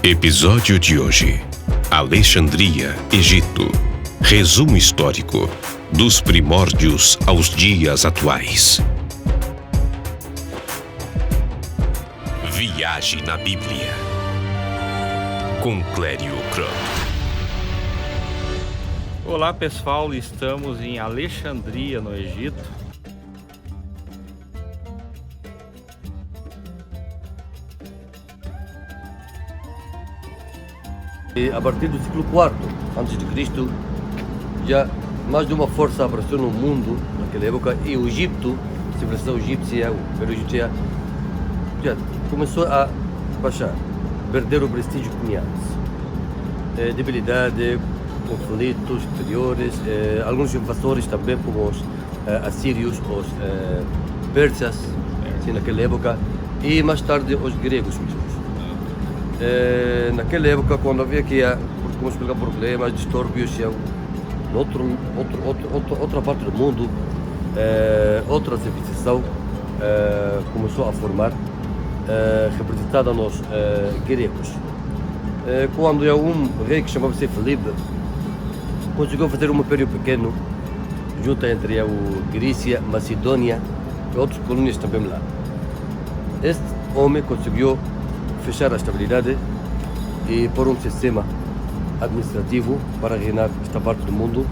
Episódio de hoje: Alexandria, Egito. Resumo histórico dos primórdios aos dias atuais. Viagem na Bíblia com Clério Crow. Olá pessoal, estamos em Alexandria, no Egito. E a partir do século IV a.C., já mais de uma força apareceu no mundo naquela época, e o Egito, a civilização egípcia, o Império Egípcio, já começou a baixar, perder o prestígio que tinha antes. Debilidade, conflitos exteriores, alguns invasores também, como os assírios, os persas, assim, naquela época, e mais tarde os gregos mesmos. Naquela época, quando havia que como explicar problemas, distúrbios, outra parte do mundo, outra civilização começou a formar, representada nos gregos. Quando um rei que chamava-se Filipe conseguiu fazer um império pequeno, junto entre a Grécia, Macedônia e outras colônias também lá. Este homem conseguiu fechar a estabilidade e pôr um sistema administrativo para reinar esta parte do mundo,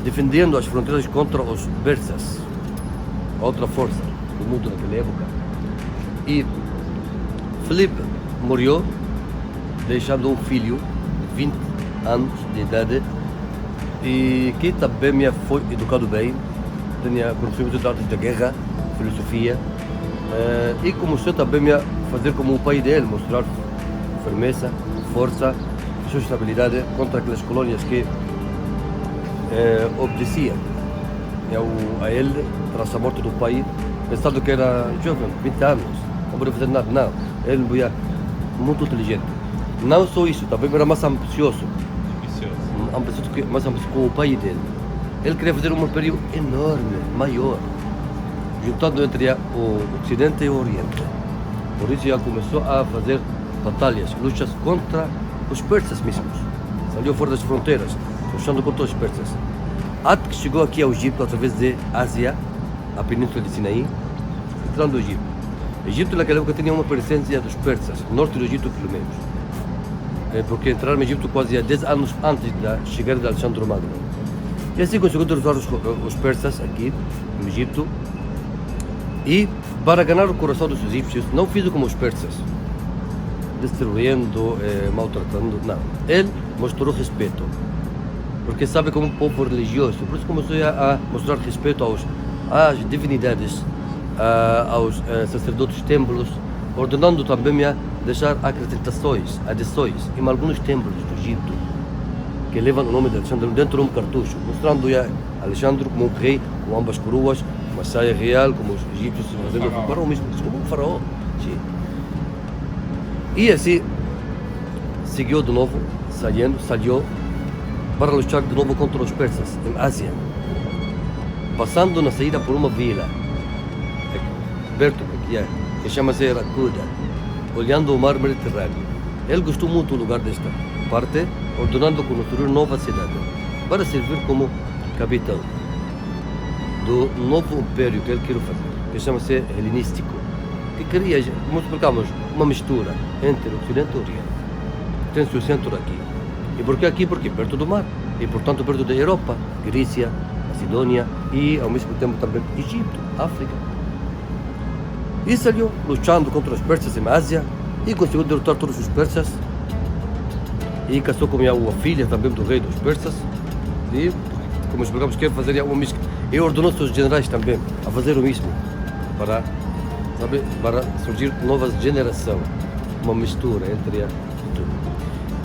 defendendo as fronteiras contra os persas, outra força do mundo naquela época. E Filipe morreu, deixando um filho de 20 anos de idade, e que também foi educado bem, tinha conhecimento de artes da guerra, filosofia, e começou também a fazer como o pai dele, mostrar firmeza, força, sustentabilidade contra aquelas colônias que obedeciam a ele, tras a morte do pai, pensando que era jovem, 20 anos, não podia fazer nada. Não, ele era muito inteligente. Não só isso, também era mais ambicioso, mais ambicioso com o pai dele. Ele queria fazer um império enorme, maior, juntando entre o Ocidente e o Oriente. Por isso já começou a fazer batalhas, lutas contra os persas mesmos. Saiu fora das fronteiras, lutando contra os persas. Até que chegou aqui ao Egito, através de Ásia, a Península de Sinaí, entrando no Egito. O Egito naquela época tinha uma presença dos persas, norte do Egito pelo menos. Porque entraram no Egito quase 10 anos antes da chegada de Alexandre Magno. E assim conseguiu derrotar os persas aqui no Egito. E para ganhar o coração dos egípcios, não fez como os persas, destruindo, maltratando, não. Ele mostrou respeito, porque sabe como um povo religioso, por isso começou a mostrar respeito às divindades, aos sacerdotes templos, ordenando também a deixar acrescentações, adições em alguns templos do Egito, que levam o nome de Alexandre dentro de um cartucho, mostrando Alexandre como um rei, com ambas coroas, uma saia real, como os egípcios fazendo o faraó mesmo, como um faraó. Sim. E assim, seguiu de novo, saiu para lutar de novo contra os persas, em Ásia, passando na saída por uma vila, perto que chama-se Rakuda, olhando o mar Mediterrâneo. Ele gostou muito do lugar desta parte, ordenando construir nova cidade, para servir como capital do novo império que ele queria fazer, que chama-se helenístico, que queria, como explicamos, uma mistura entre o Ocidente e o Oriente. Tem seu centro aqui. E por que aqui? Porque perto do mar, e portanto perto da Europa, Grécia, Macedônia e ao mesmo tempo também Egito, África. E saiu lutando contra os persas em Ásia e conseguiu derrotar todos os persas, e casou com a filha também do rei dos persas, e como explicamos, quer fazer uma mistura. E ordenou seus generais também a fazer o mesmo, para surgir nova geração, uma mistura entre tudo.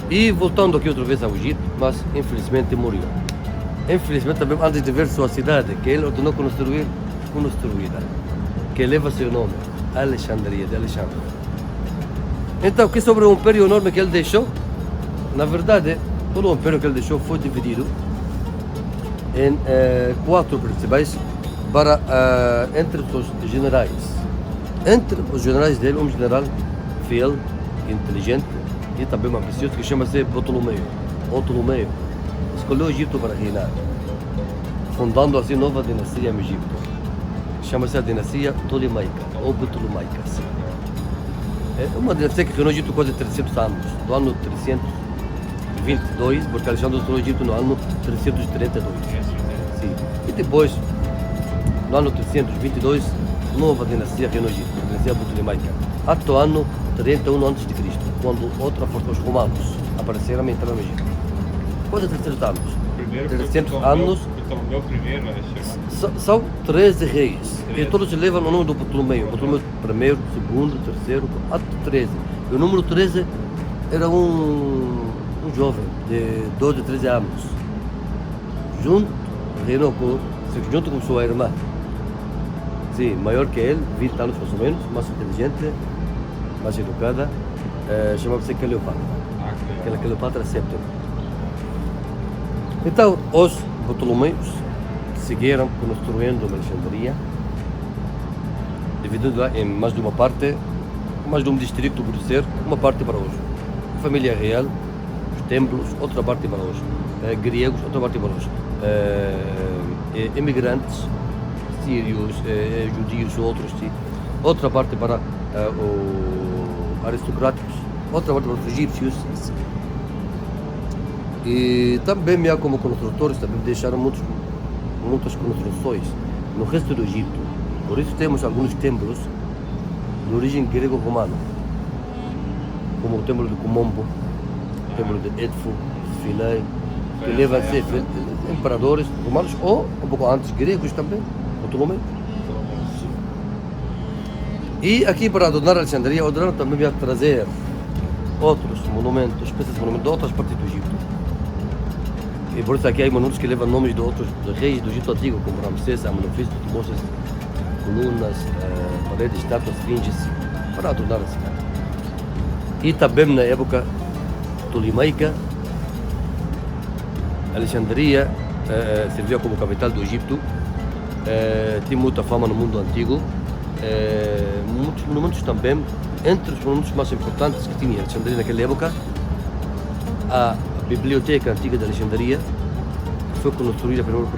E voltando aqui outra vez ao Egito, mas infelizmente morreu. Infelizmente também antes de ver sua cidade, que ele ordenou construída, que leva seu nome, Alexandria, de Alexandre. Então, que sobre o império enorme que ele deixou? Na verdade, todo o império que ele deixou foi dividido em 4 principais entre os generais. Entre os generais dele, um general fiel, inteligente, e também uma ambicioso que chama-se Ptolomeu. Escolheu o Egito para reinar, fundando assim nova dinastia no Egito. Chama-se a dinastia Ptolemaica, ou Ptolomaica. É uma dinastia que reinou o Egito quase 300 anos, do ano 322, porque Alexandre dominou o Egito no ano 332. Sim. E depois, no ano 322, nova dinastia reinou o Egito, a dinastia Ptolemaica. Até o ano 31 a.C., quando outra força, os romanos, apareceram e entraram no Egito. Quase 300 anos. Primeiro 300 foi anos. Ptolomeu primeiro, né? São 13 reis. E todos levam o nome do Ptolomeu. Ptolomeu primeiro, segundo, terceiro, até 13. E o número 13 era um jovem de 12, 13 anos. Reinou junto com sua irmã. Sim, maior que ele, 20 anos mais ou menos, mais inteligente, mais educada. Chamava-se Cleopatra. Aquela Cleopatra Séptima. Então, os Ptolomeus seguiram construindo Alexandria, dividindo lá em mais de uma parte, mais de um distrito por ser, uma parte para os família real, os templos, outra parte para os gregos, outra parte para os imigrantes, sírios, judios, outros, outra parte para os aristocráticos, outra parte para os egípcios. E também, como construtores, também deixaram muitas construções no resto do Egito. Por isso temos alguns templos de origem grego-romana, como o templo de Comombo, o templo de Edfu, Philae, que levam a ser imperadores romanos ou um pouco antes gregos também, Ptolomeu. E aqui para adorar Alexandria, ordenaram também a trazer outros monumentos, espécies de monumentos de outras partes do Egito. E por isso aqui há monumentos que levam nomes de outros reis do Egito Antigo, como Ramsés, Amenofis, Tutmosis, colunas, paredes, estátuas, esfinges, para adornar a cidade. E também na época ptolemaica, Alexandria servia como capital do Egito, tinha muita fama no mundo antigo, muitos monumentos também. Entre os monumentos mais importantes que tinha Alexandria naquela época, a Biblioteca Antiga de Alexandria, que foi construída primeiro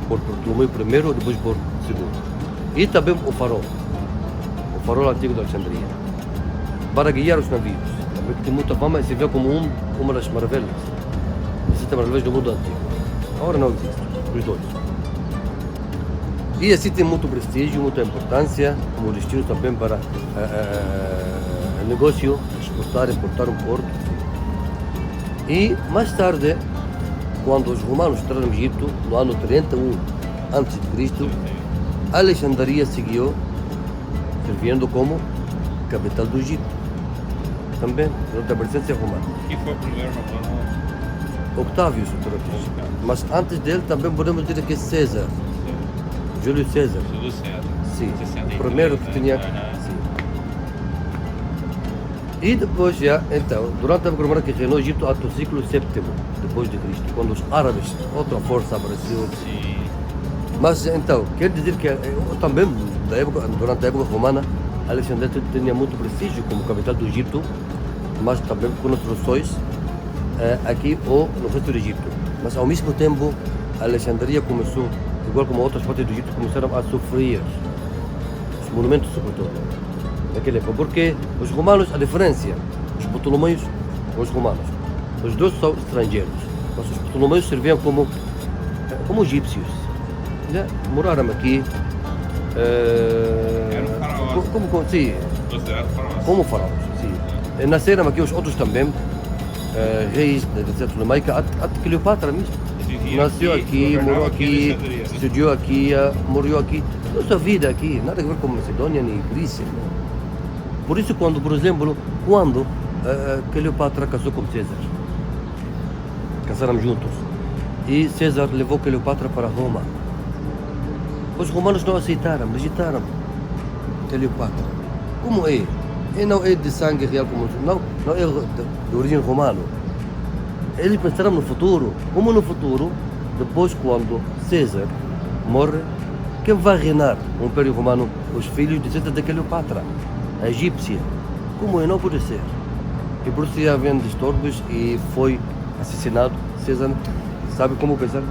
por Ptolomeu I e depois por II. E também o farol antigo de Alexandria, para guiar os navios, também que tem muita fama e se vê como uma das maravilhas, maravilhas do mundo antigo. Agora não existe, os dois. E assim tem muito prestígio, muita importância, como destino também para negócio, exportar, importar um porto. E mais tarde, quando os romanos entraram no Egito, no ano 31 a.C., Alexandria seguiu servindo como capital do Egito, também durante a presença romana. Quem foi o primeiro romano? Octávio, mas antes dele também podemos dizer que César, Júlio César. Júlio César. Sim, 63, o primeiro que tinha. Sim. E depois então, durante a época romana que reinou o Egito até o século VII depois de Cristo, quando os árabes, outra força apareceu. Sim. Mas então, quer dizer que também durante a época romana, Alexandria tinha muito prestígio como capital do Egito, mas também com construções aqui ou no resto do Egito. Mas ao mesmo tempo, Alexandria começou, igual como outras partes do Egito, começaram a sofrer os monumentos sobretudo naquela época, porque os romanos, a diferença, os Ptolomeus com os romanos, os dois são estrangeiros, mas os Ptolomeus serviam como egípcios, né? Moraram aqui, Sim. como faraós, sim. E nasceram aqui os outros também, reis da dinastia Ptolemaica, até Cleopatra mesmo. Nasceu aqui, morou aqui, estudou aqui, morreu aqui, toda a sua vida aqui, nada a ver com Macedônia nem Grécia. Por isso, por exemplo, quando Cleopatra casou com César, casaram juntos, e César levou Cleopatra para Roma, os romanos não aceitaram, rejeitaram Cleopatra. Como é? E não é de sangue real, não é de origem romana. Eles pensaram no futuro. Como no futuro, depois quando César morre, quem vai reinar o Império Romano? Os filhos de César de Cleopatra, a egípcia. Como é? Não pode ser. E por isso já havia distúrbios e foi assassinado. César, sabe como pensar?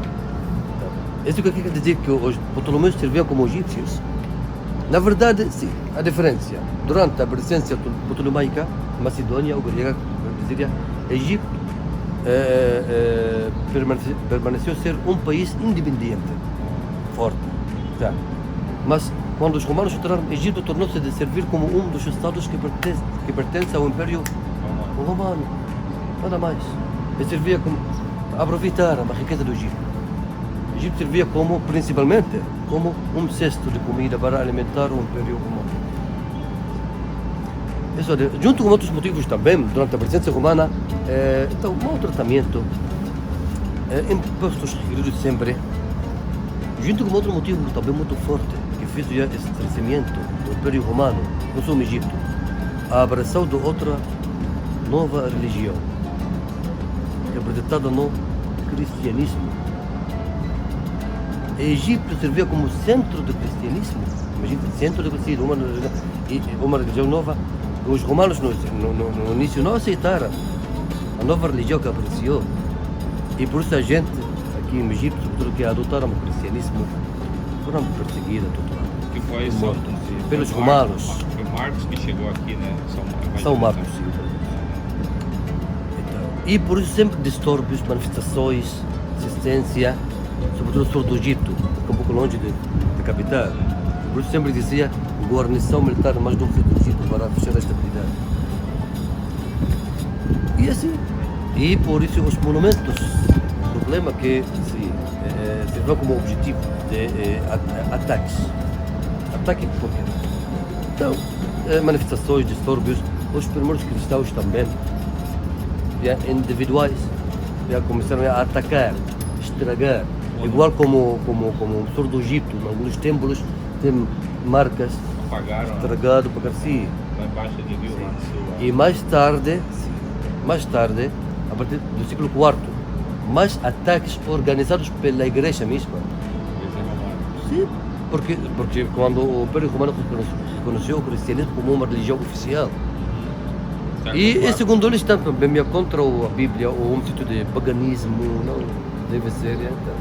Isso que quer dizer que os Ptolomeus serviam como egípcios. Na verdade, sim, a diferença. Durante a presença ptolemaica, Macedônia ou grega, diria, Egito permaneceu ser um país independente, forte. Tá. Mas quando os romanos entraram, Egito tornou-se de servir como um dos estados que pertence ao Império Romano. Nada mais. Ele servia como aproveitar a riqueza do Egito. O Egito servia como, principalmente, como um cesto de comida para alimentar o Império Romano. Isso, junto com outros motivos também, durante a presença romana, então, mau tratamento, impostos requeridos sempre, junto com outro motivo também muito forte, que fez já esse crescimento do Império Romano, não só no Egito, a abração de outra nova religião, representada no cristianismo. O Egito servia como centro do cristianismo, imagina, centro do cristianismo, uma religião nova. Os romanos no início não aceitaram a nova religião que apareceu. E por isso a gente, aqui no Egito, sobretudo que adotaram o cristianismo, foram perseguidos, torturados. Que foi pelos romanos. Foi Marcos que chegou aqui, né? São Marcos, sim. Então, e por isso sempre distúrbios, manifestações, resistência, sobretudo sul do Egito, um pouco longe da capital. Por isso sempre dizia guarnição militar mais do Egito para fechar a estabilidade. E assim, e por isso os monumentos, o problema é que servem como objetivo de ataques. Ataque por quê? Então, manifestações, distúrbios, os primeiros cristãos também, individuais, já começaram a atacar, estragar, igual como o sul do Egito, em alguns templos tem marcas estragado para si. Lá embaixo de Rio, lá no sul. E mais tarde, a partir do século IV, mais ataques organizados pela igreja mesma. Sim, porque quando o Império Romano reconheceu o cristianismo como uma religião oficial. E segundo eles também contra a Bíblia ou um sítio de paganismo, não deve ser. Então.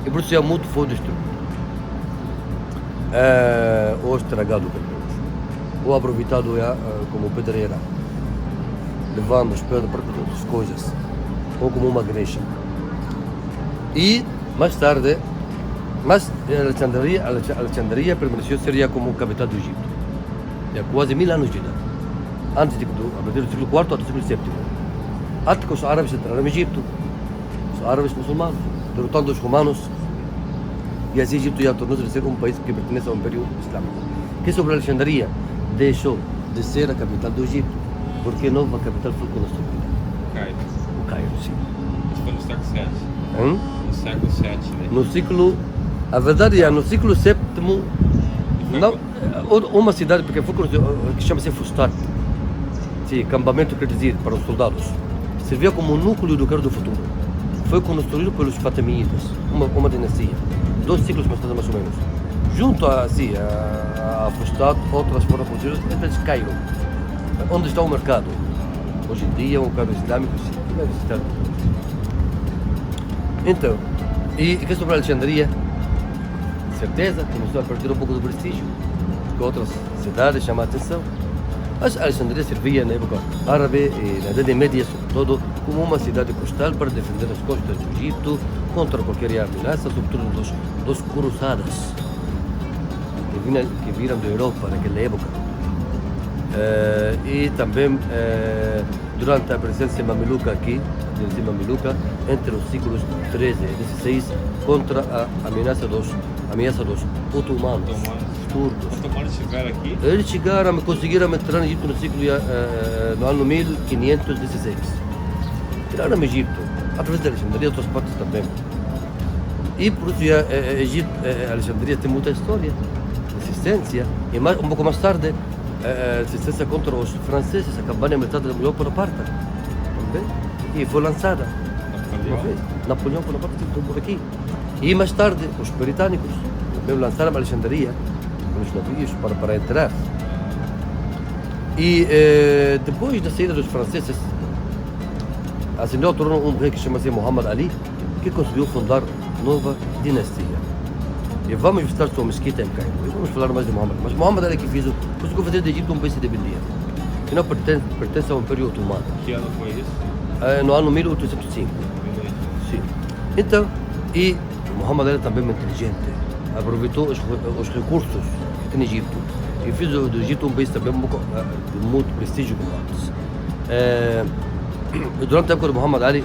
E por isso muito foi destruído. Ou estragado, ou aproveitado como pedreira, levando as pedras para outras coisas, ou como uma igreja. E mais tarde, Alexandria permaneceu seria como capital do Egito, há quase 1000 anos de idade, antes a partir do século IV até o século VII, até que os árabes entraram no Egito, os árabes muçulmanos, derrotando os romanos. E assim Egito já tornou-se a ser um país que pertence ao Império Islâmico. Que sobre Alexandria deixou de ser a capital do Egito, porque a nova capital foi construída. O Cairo, sim. Isso foi no século VII. No século VII, né? No século... A verdade é, no século VII, não, uma cidade, porque foi que chama-se Fustat, sim, campamento, quer dizer, para os soldados, servia como núcleo do Cairo do futuro. Foi construído pelos Fatimitas, uma dinastia. 2 séculos mais tarde, mais ou menos. Junto a Fustat, outras foram construídas entre Cairo, onde está o mercado. Hoje em dia, o Cairo islâmico, sim, vai visitar. Então, e que sobre a Alexandria? Certeza, começou a perder um pouco do prestígio, porque outras cidades chamam a atenção. Mas a Alexandria servia na época árabe e na Idade Média, sobretudo, como uma cidade costal para defender as costas do Egito contra qualquer ameaça, sobretudo dos cruzadas que viram da Europa naquela época. E também durante a presença mameluca aqui, entre os séculos XIII e XVI, contra a ameaça dos otomanos, turcos. Os otomanos estiveram aqui? Eles conseguiram entrar no Egito no ano 1516. Entraram no Egito, através da Alexandria e outras partes também. E por isso Alexandria tem muita história, resistência, e um pouco mais tarde, resistência contra os franceses, a campanha militar de Napoleão Bonaparte, também, e foi lançada. Napoleão Bonaparte esteve por aqui. E mais tarde, os britânicos também lançaram a Alexandria, com os navios para entrar. E depois da saída dos franceses, ascendeu ao trono um rei que chama-se Muhammad Ali, que conseguiu fundar nova dinastia. E vamos visitar sua mesquita em Cairo. E vamos falar mais de Muhammad. Mas Muhammad Ali que conseguiu fazer do Egito um país independente, que não pertence ao Império Otomano. Que ano foi isso? No ano 1805. Sim. Então, e Muhammad Ali também é inteligente, aproveitou os recursos que tem no Egito e fez do Egito um país também de muito prestígio como antes. Durante a época de Muhammad Ali,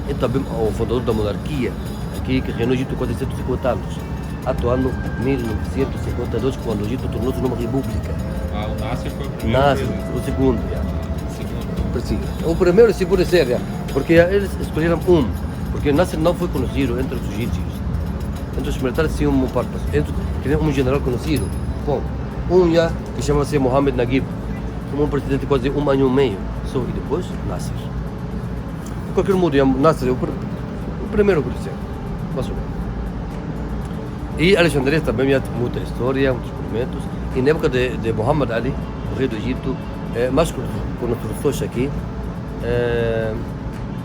ele também é o fundador da monarquia, aqui que reinou o Egito quase 150 anos, até o ano 1952, quando o Egito tornou-se numa república. O Nasser foi o primeiro. Nasser, o segundo. Sim. O primeiro e o segundo é sério, porque eles escolheram porque Nasser não foi conhecido entre os egípcios. Entre os militares tinha uma parte, entre um general conhecido, bom, que chamava-se Mohamed Naguib, como um presidente quase 1 ano e meio, só e depois Nasser. De qualquer modo, Nasser é o primeiro presidente, mais ou menos. E Alexandria também tinha muita história, muitos monumentos, e na época de Muhammad Ali, o rei do Egito, mais construções aqui,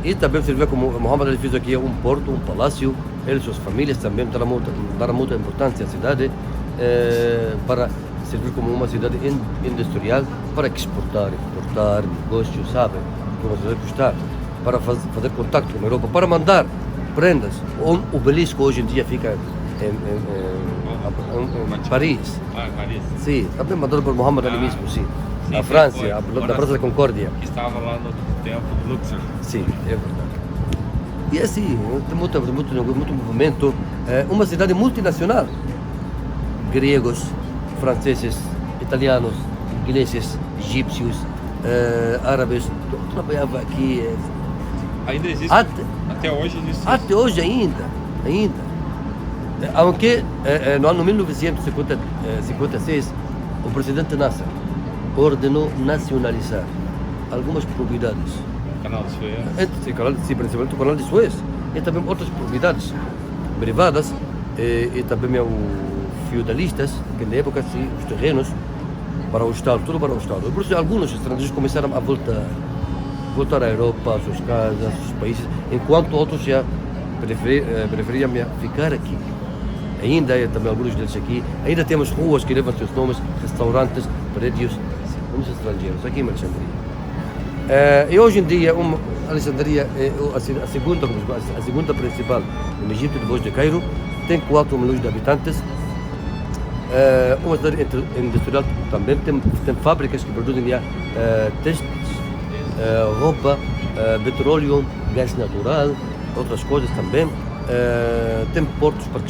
e também serviu como Muhammad Ali fez aqui um porto, um palácio, ele e suas famílias também deram muita importância à cidade para servir como uma cidade industrial para exportar, importar, negócios, sabe, como se deve custar, para fazer contato com a Europa, para mandar prendas. O obelisco hoje em dia fica em Paris. Paris. Sim, também mandado por Muhammad Ali mesmo, sim. Sim, A sim, França, foi. da Praça da Concórdia. Que estava lá no tempo do Luxor. Sim, é verdade. E assim, tem muito movimento. É uma cidade multinacional. Gregos, franceses, italianos, ingleses, egípcios, árabes, tudo trabalhava aqui. Ainda existe. Até hoje existe. Até hoje ainda. Aunque no ano 1956 o presidente Nasser ordenou nacionalizar algumas propriedades. Canal de Suez. Sim, principalmente o canal de Suez. E também outras propriedades privadas e também o feudalistas, que na época sim, os terrenos para o Estado, tudo para o Estado. E por isso alguns estrangeiros começaram a voltar à Europa, às suas casas, aos seus países, enquanto outros já preferiam ficar aqui. Ainda há também alguns deles aqui. Ainda temos ruas que levam seus nomes, restaurantes, prédios, muitos estrangeiros aqui em Alexandria. E hoje em dia, Alexandria é a segunda principal no Egito, depois de Cairo, tem 4 milhões de habitantes. Uma cidade industrial também, tem fábricas que produzem testes, roupa, petróleo, gás natural, outras coisas também. Tem portos para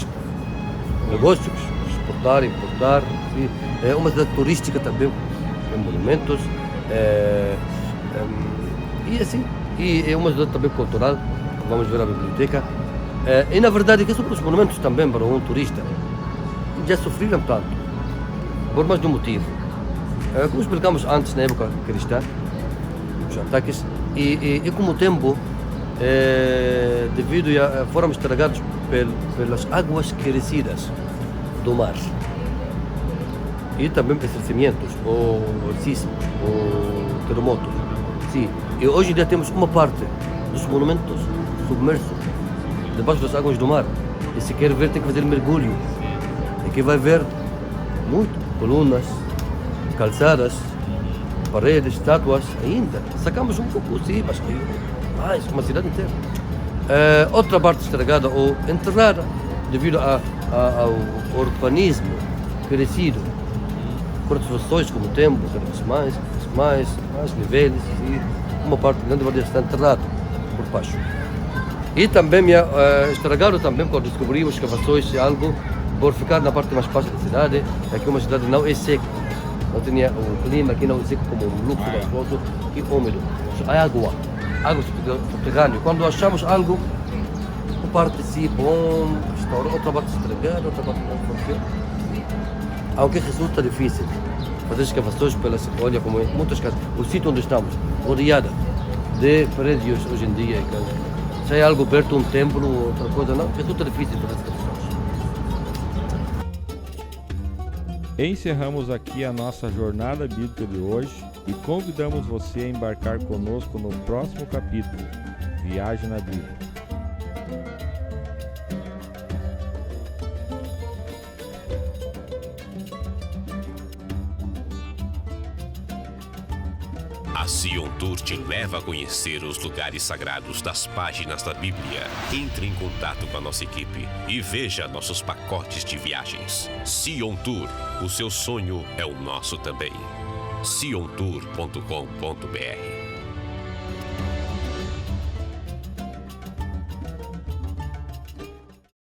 negócios, exportar, importar. É uma cidade turística também, com monumentos. E assim, e é uma cidade também cultural, vamos ver a biblioteca. E na verdade, que são os monumentos também para um turista. Já sofreram tanto, por mais de um motivo. Como explicamos antes, na época cristã, os ataques, e com o tempo, devido a foram estragados pelas águas crescidas do mar. E também estressamentos, ou sismos, ou terremotos. Sim. E hoje em dia temos uma parte dos monumentos submersos, debaixo das águas do mar. E se quer ver, tem que fazer mergulho. E que vai ver muito colunas, calçadas, paredes, estátuas, ainda. Sacamos um pouco, sim, mas mais, uma cidade inteira. Outra parte estragada ou enterrada devido ao urbanismo crescido, construções como o tempo, mais níveis, e uma parte grande vai estar enterrada por baixo. E também estragaram também quando descobrimos escavações e algo por ficar na parte mais baixa da cidade. Aqui uma cidade não é seca, não tinha o clima aqui não é seco como o luxo das fotos e úmido. Há água subterrânea. Quando achamos algo, uma parte sim bom, restaurou, outra parte estragada, outra parte não funciona. Aunque resulta difícil fazer escavações pelas, olha como é, muitas casas. O sítio onde estamos, rodeada de prédios hoje em dia, se há algo perto, um templo ou outra coisa, não, resulta difícil fazer escavações. Encerramos aqui a nossa jornada bíblica de hoje e convidamos você a embarcar conosco no próximo capítulo, Viagem na Bíblia. A Sion Tour te leva a conhecer os lugares sagrados das páginas da Bíblia. Entre em contato com a nossa equipe e veja nossos pacotes de viagens. Sion Tour, o seu sonho é o nosso também. siontour.com.br